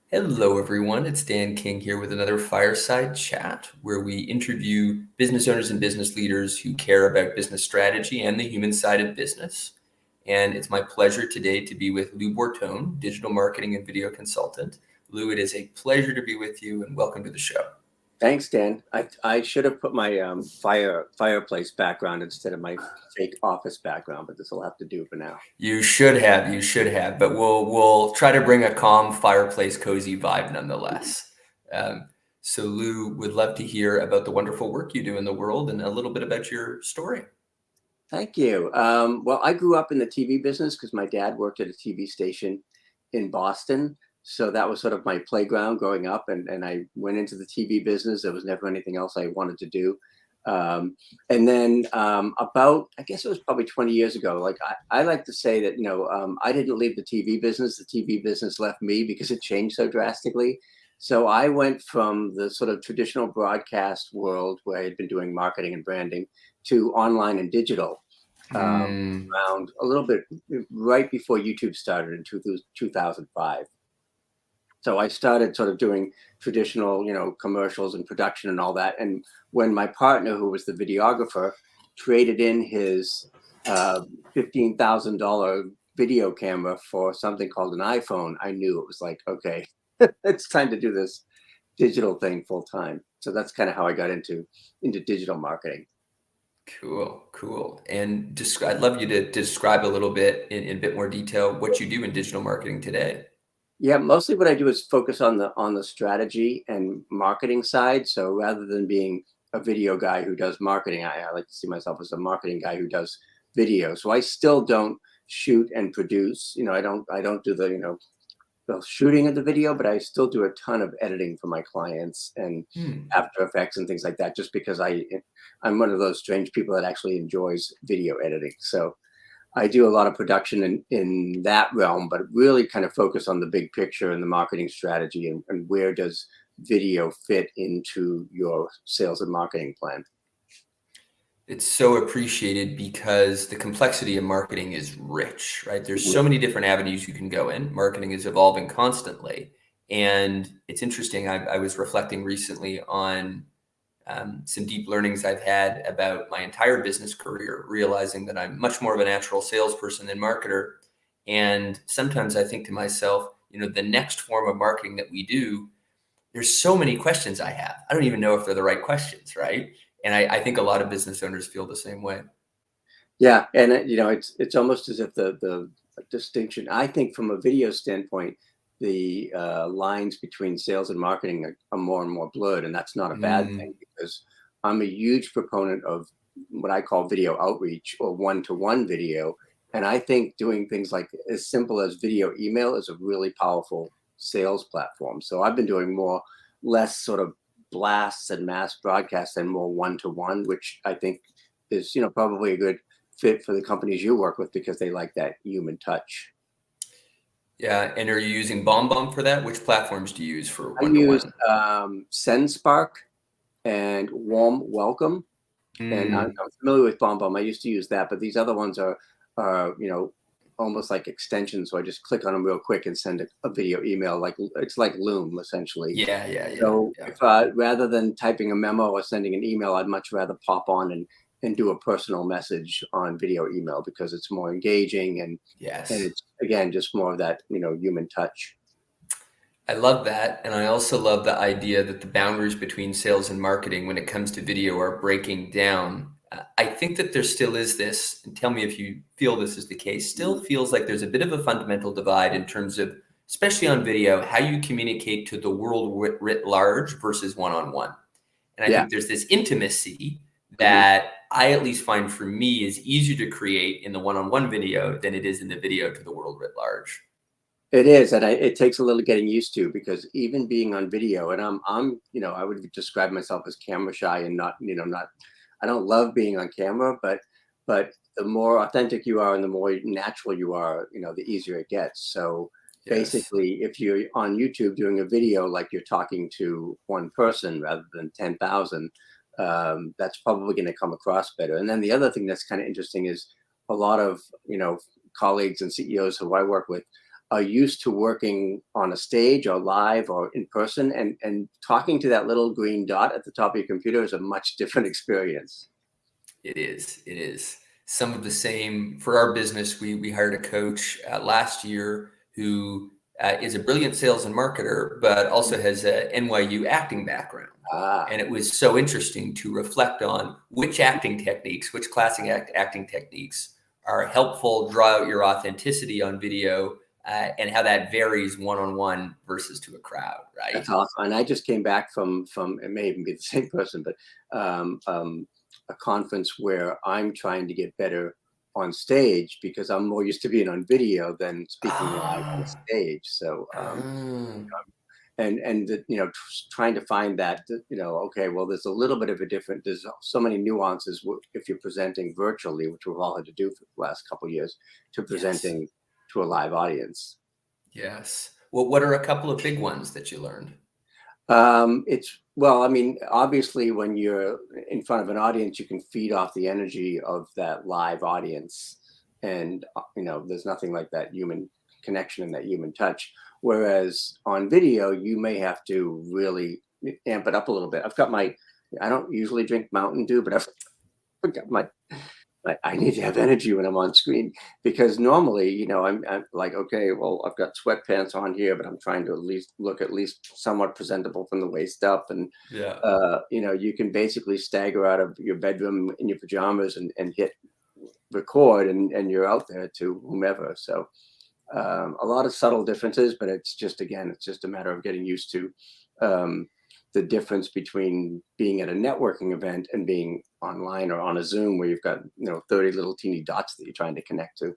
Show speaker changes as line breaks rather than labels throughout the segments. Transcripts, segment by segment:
Hello, everyone. It's Dan King here with another Fireside Chat where we interview business owners and business leaders who care about business strategy and the human side of business. And it's my pleasure today to be with Lou Bortone, digital marketing and video consultant. Lou, it is a pleasure to be with you and welcome to the show.
Thanks, Dan. I should have put my fireplace background instead of my fake office background, but this will have to do for now.
You should have, but we'll try to bring a calm fireplace, cozy vibe nonetheless. So Lou, would love to hear about the wonderful work you do in the world and a little bit about your story.
Thank you. Well, I grew up in the TV business because my dad worked at a TV station in Boston. So that was sort of my playground growing up. And I went into the TV business. There was never anything else I wanted to do. And then I guess it was probably 20 years ago, like I like to say that, I didn't leave the TV business. The TV business left me because it changed so drastically. So I went from the sort of traditional broadcast world where I had been doing marketing and branding to online and digital
Mm,
around a little bit right before YouTube started in 2005. So I started sort of doing traditional, commercials and production and all that. And when my partner, who was the videographer, traded in his $15,000 video camera for something called an iPhone, I knew it was like, okay, it's time to do this digital thing full time. So that's kind of how I got into digital marketing.
cool. And I'd love you to describe a little bit in a bit more detail what you do in digital marketing today.
Yeah, mostly what I do is focus on the strategy and marketing side. So rather than being a video guy who does marketing, I like to see myself as a marketing guy who does video. So I still don't shoot and produce. I don't do the shooting of the video, but I still do a ton of editing for my clients and
Hmm.
After Effects and things like that, just because I'm one of those strange people that actually enjoys video editing. So I do a lot of production in that realm, but really kind of focus on the big picture and the marketing strategy and where does video fit into your sales and marketing plan.
It's so appreciated because the complexity of marketing is rich, right? There's so many different avenues you can go in. Marketing is evolving constantly. And it's interesting. I was reflecting recently on some deep learnings I've had about my entire business career, realizing that I'm much more of a natural salesperson than marketer. And sometimes I think to myself, the next form of marketing that we do, there's so many questions I have. I don't even know if they're the right questions, right? And I think a lot of business owners feel the same way.
Yeah, and it's almost as if the distinction. I think from a video standpoint, the lines between sales and marketing are more and more blurred, and that's not a bad
Mm,
thing because I'm a huge proponent of what I call video outreach or one-to-one video, and I think doing things like as simple as video email is a really powerful sales platform. So I've been doing less sort of blasts and mass broadcasts and more one-to-one, which I think is probably a good fit for the companies you work with because they like that human touch.
yeah. And are you using BombBomb for that? Which platforms do you use for
I
one to
use
one?
SendSpark and Warm Welcome, and
Mm,
I'm familiar with BombBomb. I used to use that, but these other ones are almost like extensions. So I just click on them real quick and send a video email. Like it's like Loom essentially. So
yeah.
if rather than typing a memo or sending an email, I'd much rather pop on and do a personal message on video email because it's more engaging and
Yes.
it's again just more of that human touch.
I love that. And I also love the idea that the boundaries between sales and marketing when it comes to video are breaking down. I think that there still is this, and tell me if you feel this is the case, still feels like there's a bit of a fundamental divide in terms of, especially on video, how you communicate to the world writ large versus one on one. And I
Yeah.
think there's this intimacy
Mhm.
that I at least find for me is easier to create in the one on one video than it is in the video to the world writ large.
It is, and it takes a little getting used to because even being on video, and I would describe myself as camera shy and not. I don't love being on camera, but the more authentic you are and the more natural you are, the easier it gets. So
Yes.
basically, if you're on YouTube doing a video like you're talking to one person rather than 10,000, that's probably going to come across better. And then the other thing that's kind of interesting is a lot of colleagues and CEOs who I work with are used to working on a stage or live or in person, and talking to that little green dot at the top of your computer is a much different experience.
It is. It is. Some of the same for our business. We hired a coach last year who is a brilliant sales and marketer, but also has a NYU acting background.
Ah,
And it was so interesting to reflect on which acting techniques, which classic acting techniques are helpful, draw out your authenticity on video, and how that varies one on one versus to a crowd, right?
that's awesome. And I just came back from it may even be the same person, but a conference where I'm trying to get better on stage because I'm more used to being on video than speaking live on a
Oh,
stage. So
oh,
and trying to find that, okay, well, there's a little bit of a different, there's so many nuances if you're presenting virtually, which we've all had to do for the last couple of years, to
yes,
presenting to a live audience.
yes. Well, what are a couple of big ones that you learned?
It's well, I mean, obviously, when you're in front of an audience, you can feed off the energy of that live audience, and there's nothing like that human connection and that human touch. Whereas on video, you may have to really amp it up a little bit. I don't usually drink Mountain Dew, but I've got I need to have energy when I'm on screen because normally, I'm like, okay, well, I've got sweatpants on here, but I'm trying to at least look at least somewhat presentable from the waist up. And,
Yeah.
you can basically stagger out of your bedroom in your pajamas and hit record and you're out there to whomever. So a lot of subtle differences, but it's just a matter of getting used to um, the difference between being at a networking event and being online or on a Zoom where you've got 30 little teeny dots that you're trying to connect to.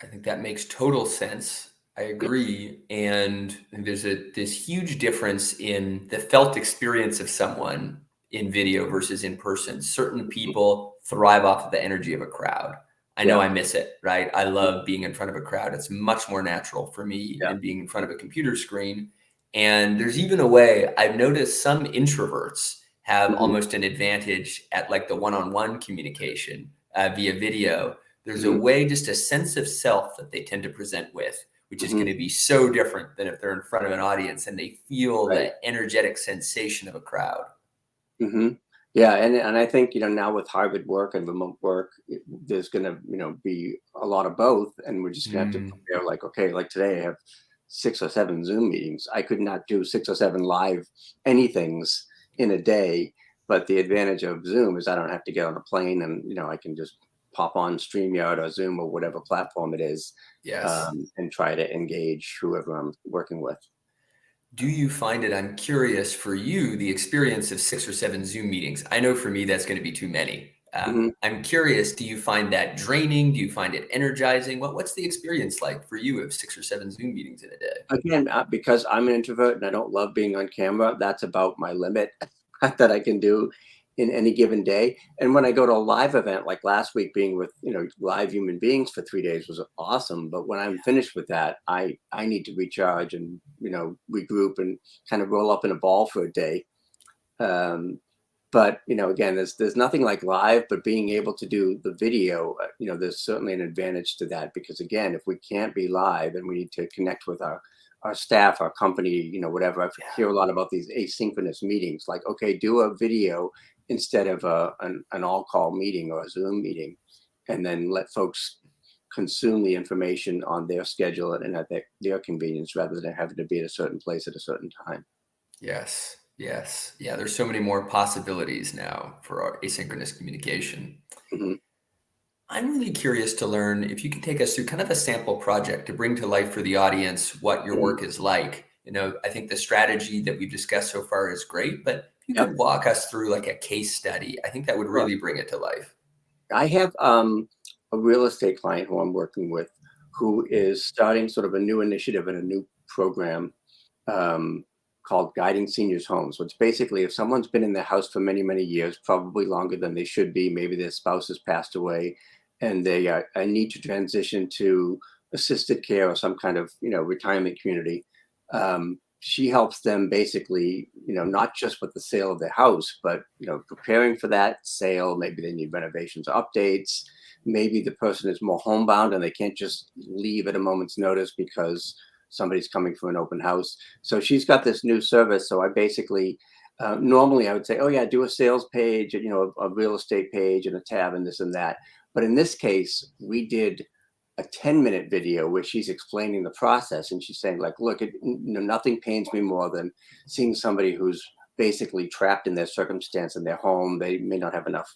I think that makes total sense. I agree. And there's this huge difference in the felt experience of someone in video versus in person. Certain people thrive off of the energy of a crowd. I know
Yeah,
I miss it, right? I love being in front of a crowd. It's much more natural for me
yeah,
than being in front of a computer screen. And there's even a way I've noticed some introverts have
hmm
almost an advantage at like the one-on-one communication via video. There's a
hmm
way, just a sense of self that they tend to present with, which is
hmm
going to be so different than if they're in front of an audience and they feel
right.
the energetic sensation of a crowd.
hmm Yeah, and I think now with hybrid work and remote work, there's going to be a lot of both, and we're just going to have to
Mm,
prepare. Like, okay, like today I have 6 or 7 Zoom meetings. I could not do 6 or 7 live anythings in a day, but the advantage of Zoom is I don't have to get on a plane, and I can just pop on StreamYard or Zoom or whatever platform it is,
yes.
and try to engage whoever I'm working with.
Do you find it, I'm curious for you, the experience of 6 or 7 Zoom meetings? I know for me, that's going to be too many.
Mhm.
I'm curious, do you find that draining? Do you find it energizing? What's the experience like for you of 6 or 7 Zoom meetings in a day?
Again, because I'm an introvert and I don't love being on camera, that's about my limit that I can do in any given day. And when I go to a live event, like last week, being with live human beings for 3 days was awesome. But when I'm finished with that, I need to recharge and regroup and kind of roll up in a ball for a day. Um, but again, there's nothing like live, but being able to do the video, there's certainly an advantage to that because again, if we can't be live and we need to connect with our staff, our company, whatever. I
Yeah.
hear a lot about these asynchronous meetings, like, okay, do a video instead of an all call meeting or a Zoom meeting, and then let folks consume the information on their schedule and at their convenience rather than having to be at a certain place at a certain time.
Yes. Yes. Yeah. There's so many more possibilities now for our asynchronous communication.
Mhm.
I'm really curious to learn if you could take us through kind of a sample project to bring to life for the audience what your
Mhm.
work is like. I think the strategy that we've discussed so far is great, but if you
Yep.
could walk us through like a case study, I think that would
Sure.
really bring it to life.
I have a real estate client who I'm working with who is starting sort of a new initiative and a new program um, called Guiding Seniors Homes, which basically, if someone's been in their house for many, many years, probably longer than they should be, maybe their spouse has passed away, and they need to transition to assisted care or some kind of retirement community. She helps them basically, not just with the sale of their house, but preparing for that sale. Maybe they need renovations, updates. maybe the person is more homebound and they can't just leave at a moment's notice because somebody's coming for an open house. So she's got this new service. So I basically, normally I would say, oh yeah, do a sales page, a real estate page and a tab and this and that. But in this case, we did a 10-minute video where she's explaining the process, and she's saying like, look, nothing pains me more than seeing somebody who's basically trapped in their circumstance in their home. They may not have enough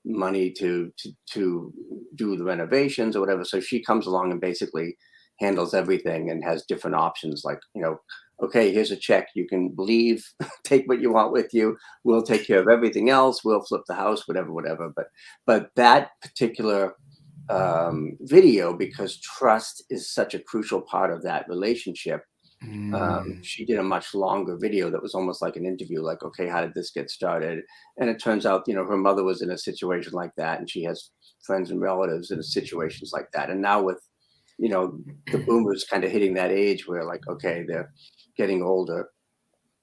money to do the renovations or whatever. So she comes along and basically handles everything and has different options like, okay, here's a check, you can leave, take what you want with you, we'll take care of everything else, we'll flip the house, whatever. But that particular video, because trust is such a crucial part of that relationship, she did a much longer video that was almost like an interview, like, okay, how did this get started? And it turns out, her mother was in a situation like that, and she has friends and relatives in situations like that. And now with, the boomers kind of hitting that age where like, okay, they're getting older,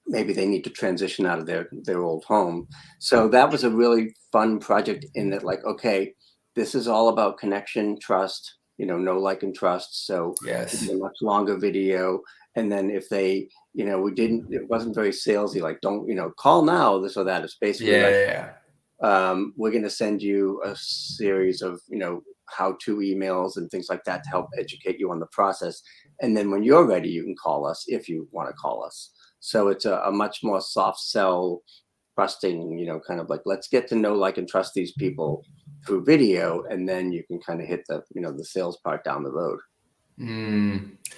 maybe they need to transition out of their old home. So that was a really fun project in that, like, okay, this is all about connection, trust, know, like, and trust. So
Yes.
we did a much longer video. And then if they, it wasn't very salesy, like, don't, call now, this or that. It's basically like,
Yeah.
we're going to send you a series of, how-to emails and things like that to help educate you on the process. And then when you're ready, you can call us if you want to call us. So it's a much more soft sell, trusting, kind of like, let's get to know, like, and trust these people through video. And then you can kind of hit the, the sales part down the road.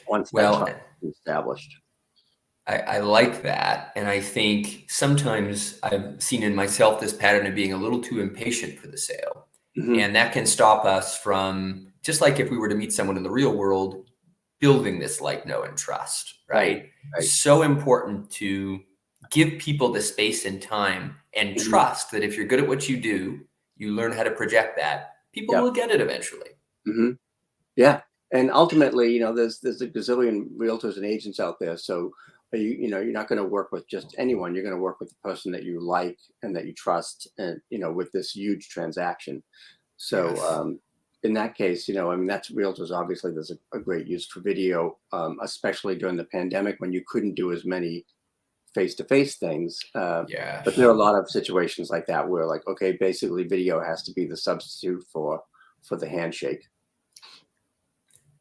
Once that
Well,
trust is established.
I like that. And I think sometimes I've seen in myself this pattern of being a little too impatient for the sale.
Mm-hmm.
And that can stop us from, just like if we were to meet someone in the real world, building this like, know, and trust, right?
Right.
So important to give people the space and time and trust that if you're good at what you do, you learn how to project that, people will get it eventually.
Mm-hmm. Yeah. And ultimately, there's a gazillion realtors and agents out there. So, you're not going to work with just anyone. You're going to work with the person that you like and that you trust, and, with this huge transaction. So,
Yes.
in that case, that's realtors. Obviously, there's a great use for video, especially during the pandemic when you couldn't do as many face-to-face things.
Yeah.
But there are a lot of situations like that where, like, okay, basically video has to be the substitute for the handshake.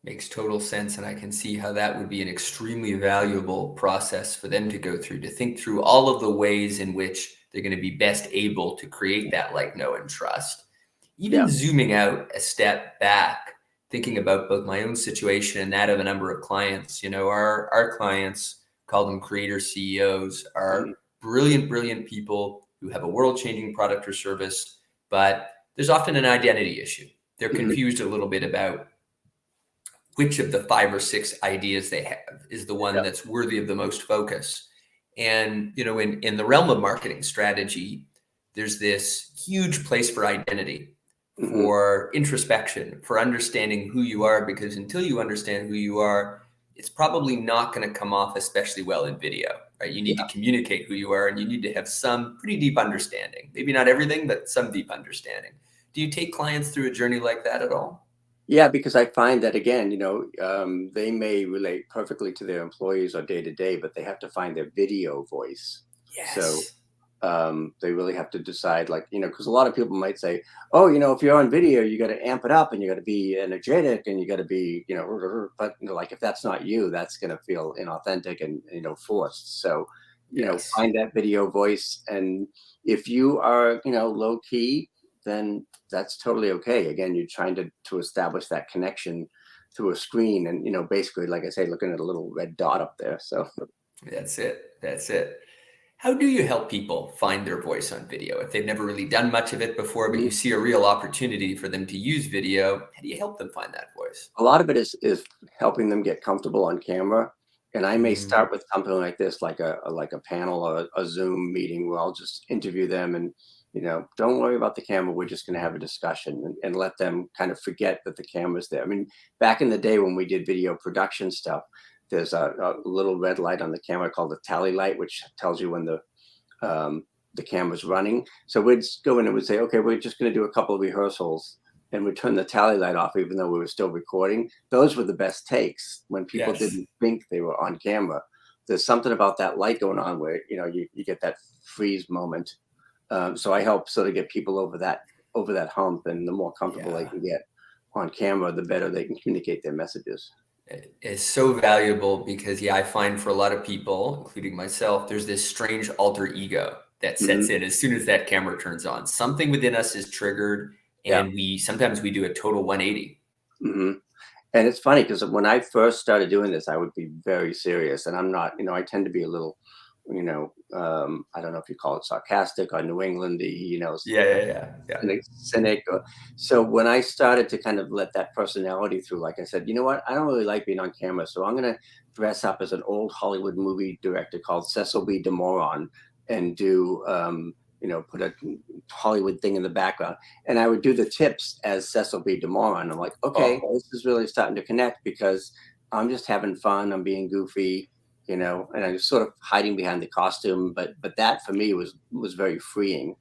Makes total sense. And I can see how that would be an extremely valuable process for them to go through, to think through all of the ways in which they're going to be best able to create that like, know, and trust. Even zooming out a step back, thinking about both my own situation and that of a number of clients, our clients, call them creator CEOs, are brilliant people who have a world-changing product or service, but there's often an identity issue. They're confused a little bit about which of the 5 or 6 ideas they have is the one that's worthy of the most focus. And, in the realm of marketing strategy, there's this huge place for identity, for introspection, for understanding who you are, because until you understand who you are, it's probably not going to come off especially well in video, right? You need to communicate who you are, and you need to have some pretty deep understanding. Maybe not everything, but some deep understanding. Do you take clients through a journey like that at all?
Yeah, because I find that, again, they may relate perfectly to their employees or day to day, but they have to find their video voice.
Yes.
So they really have to decide, like, because a lot of people might say, oh, if you're on video, you got to amp it up and you got to be energetic and you got to be, but like, if that's not you, that's going to feel inauthentic and, forced. So, find that video voice. And if you are, low key, then that's totally okay. Again, you're trying to establish that connection through a screen and, basically, like I say, looking at a little red dot up there. So
That's it. How do you help people find their voice on video? If they've never really done much of it before, but you see a real opportunity for them to use video, how do you help them find that voice?
a lot of it is helping them get comfortable on camera. And I may start with something like this, like a panel or a Zoom meeting where I'll just interview them and, don't worry about the camera. We're just going to have a discussion and let them kind of forget that the camera's there. I mean, back in the day when we did video production stuff, there's a little red light on the camera called the tally light, which tells you when the camera's running. So we'd go in and we'd say, okay, we're just going to do a couple of rehearsals. and would turn the tally light off even though we were still recording. Those were the best takes when people
Yes.
didn't think they were on camera. There's something about that light going on where, you know, you get that freeze moment. So I help sort of get people over that hump, and the more comfortable they
Yeah.
can get on camera, the better they can communicate their messages.
It's so valuable because, yeah, I find for a lot of people, including myself, there's this strange alter ego that sets
Hmm.
in as soon as that camera turns on. Something within us is triggered,
Yeah.
and sometimes we do a total 180.
Hmm. And it's funny because when I first started doing this, I would be very serious, and I'm not. You know, I tend to be a little, I don't know if you call it sarcastic or New Englandy.
Yeah, yeah, yeah, yeah.
Cynic. So when I started to kind of let that personality through, like I said, you know what? I don't really like being on camera, so I'm going to dress up as an old Hollywood movie director called Cecil B. DeMoron and do, put a Hollywood thing in the background. And I would do the tips as Cecil B. DeMoron. I'm like, okay,
Oh,
this is really starting to connect because I'm just having fun. I'm being goofy. And I was sort of hiding behind the costume, but that for me was very freeing.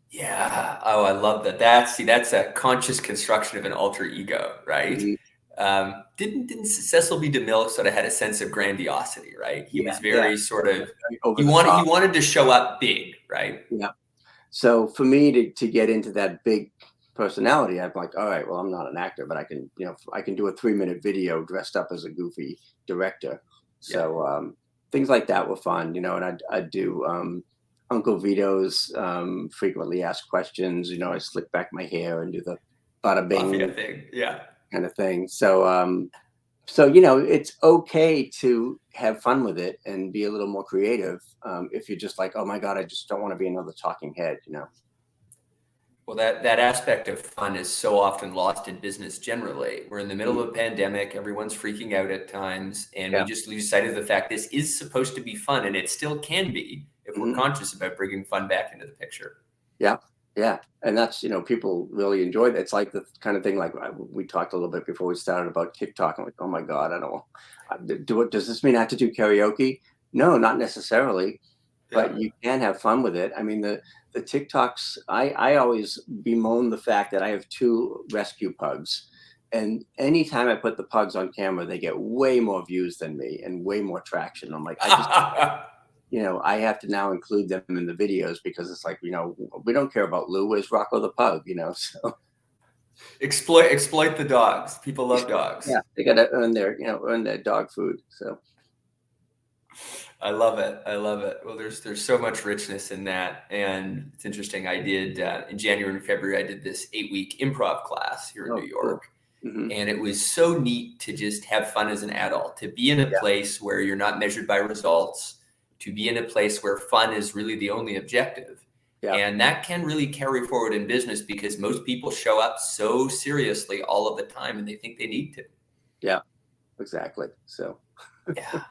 yeah. Oh, I love that. That's a conscious construction of an alter ego, right?
Mhm.
Didn't Cecil B. DeMille sort of had a sense of grandiosity, right? He
Yeah,
was
yeah.
very sort of
Very over
he
the
wanted he
top.
wanted to show up big, right?
Yeah. So for me to get into that big personality, I'm like, all right, well, I'm not an actor, but I can do a 3-minute video dressed up as a goofy director.
Yeah.
So things like that were fun, and I'd do Uncle Vito's frequently asked questions. I slick back my hair and do the bada
Mafia
bing
thing. Yeah.
kind of thing. So, it's okay to have fun with it and be a little more creative, if you're just like, oh my God, I just don't want to be another talking head.
Well, that aspect of fun is so often lost in business generally. We're in the middle
Mm.
of a pandemic, everyone's freaking out at times, and we
Yeah.
just lose sight of the fact this is supposed to be fun, and it still can be if we're
Hmm.
conscious about bringing fun back into the ppicture.
Yeah. Yeah. And that's, people really enjoy that. It's like the kind of thing like we talked a little bit before we started about TikTok. I'm like, oh my God, I don't do it. Does this mean I have to do karaoke? No, not necessarily,
Yeah.
but you can have fun with it. I mean, the TikToks, I always bemoan the fact that I have 2 rescue pugs. And anytime I put the pugs on camera, they get way more views than me and way more traction. I'm like, I have to now include them in the videos because it's like, we don't care about Lou. Where's Rocco the pug? So
Exploit the dogs. People love
yeah,
dogs.
they got to earn their dog food. So
I love it. I love it. Well, there's so much richness in that, and it's interesting. I did in January and February. I did this 8-week improv class here in New
oh, cool.
York,
Hmm.
and it was so neat to just have fun as an adult, to be in a
Yeah,
place where you're not measured by results, to be in a place where fun is really the only objective.
yeah,
And that can really carry forward in business because most people show up so seriously all of the time and they think they need to.
yeah, exactly. So
Yeah.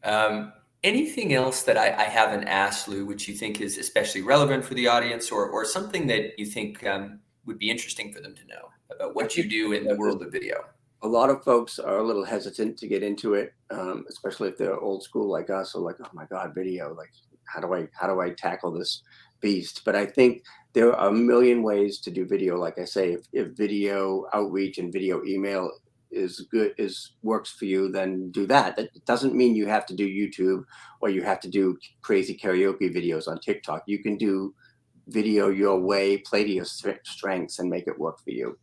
Um, Anything else that I haven't asked, Lou, which you think is especially relevant for the audience, or something that you think would be interesting for them to know about
I
what
think
you do in the
there's
world of video?
a lot of folks are a little hesitant to get into it, especially if they're old school like us. Or like, oh my God, video! Like, how do I tackle this beast? But I think there are a million ways to do video. Like I say, if video outreach and video email works for you, then do that. That doesn't mean you have to do YouTube or you have to do crazy karaoke videos on TikTok. You can do video your way, play to your strengths, and make it work for you.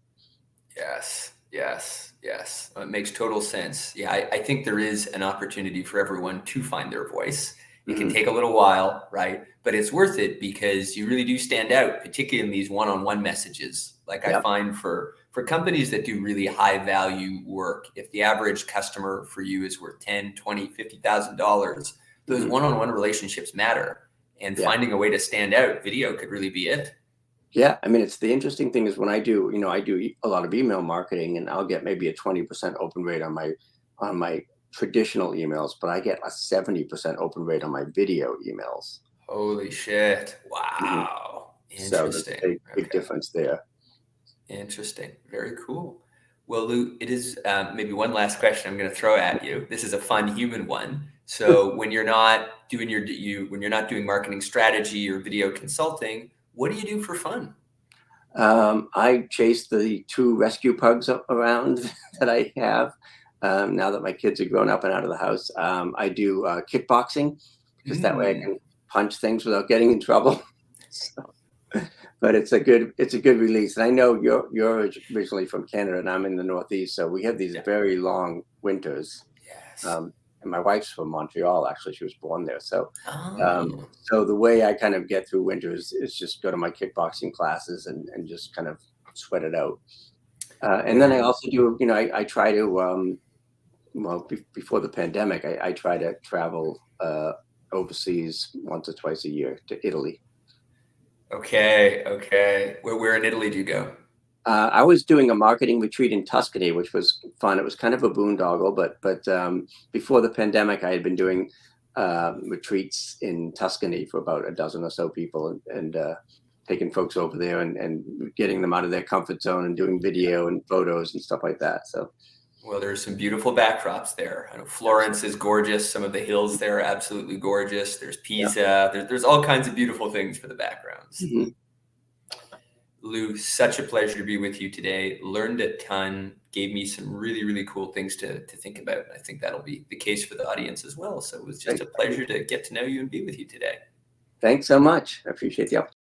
Yes, yes, yes. It makes total sense. Yeah, I think there is an opportunity for everyone to find their voice. It can
Hmm.
take a little while, right? But it's worth it because you really do stand out, particularly in these one-on-one messages. Like I
Yep.
find for companies that do really high value work, if the average customer for you is worth 10, 20, $50,000, those
Hmm.
one-on-one relationships matter. And
Yeah.
finding a way to stand out, video could really be it.
Yeah, I mean, it's the interesting thing is when I do a lot of email marketing, and I'll get maybe a 20% open rate on my traditional emails, but I get a 70% open rate on my video emails.
Holy shit.
Mhm.
Wow.
So there's a
Interesting.
big
Okay.
difference there.
Interesting. Very cool. Well, Lou, it is maybe one last question I'm going to throw at you. This is a fun human one. So when you're not doing when you're not doing marketing strategy or video consulting, what do you do for fun?
I chase the 2 rescue pugs around that I have, now that my kids are grown up and out of the house. I do kickboxing because that way I
Mm.
can punch things without getting in trouble. So, but it's a good release. And I know you're originally from Canada and I'm in the Northeast, so we have these
Yeah.
very long winters.
Yes.
And my wife's from Montreal, actually. She was born there.
Oh.
So the way I kind of get through winters is just go to my kickboxing classes and just kind of sweat it out. And then I
Well,
also do, I try to, well, before the pandemic, I try to travel overseas once or twice a year to Italy.
okay, okay. Where in Italy do you go?
I was doing a marketing retreat in Tuscany, which was fun. It was kind of a boondoggle, but before the pandemic, I had been doing retreats in Tuscany for about a dozen or so people, and taking folks over there and getting them out of their comfort zone and doing video and photos and stuff like that. So
Well, there's some beautiful backdrops there. I know Florence is gorgeous. Some of the hills there are absolutely gorgeous. There's
yeah.
Pisa. There's all kinds of beautiful things for the backgrounds.
Mhm.
Lou, such a pleasure to be with you today. Learned a ton, gave me some really, really cool things to think about. I think that'll be the case for the audience as well. So it was just
Great.
a pleasure to get to know you and be with you today.
Thanks so much. I appreciate the opportunity.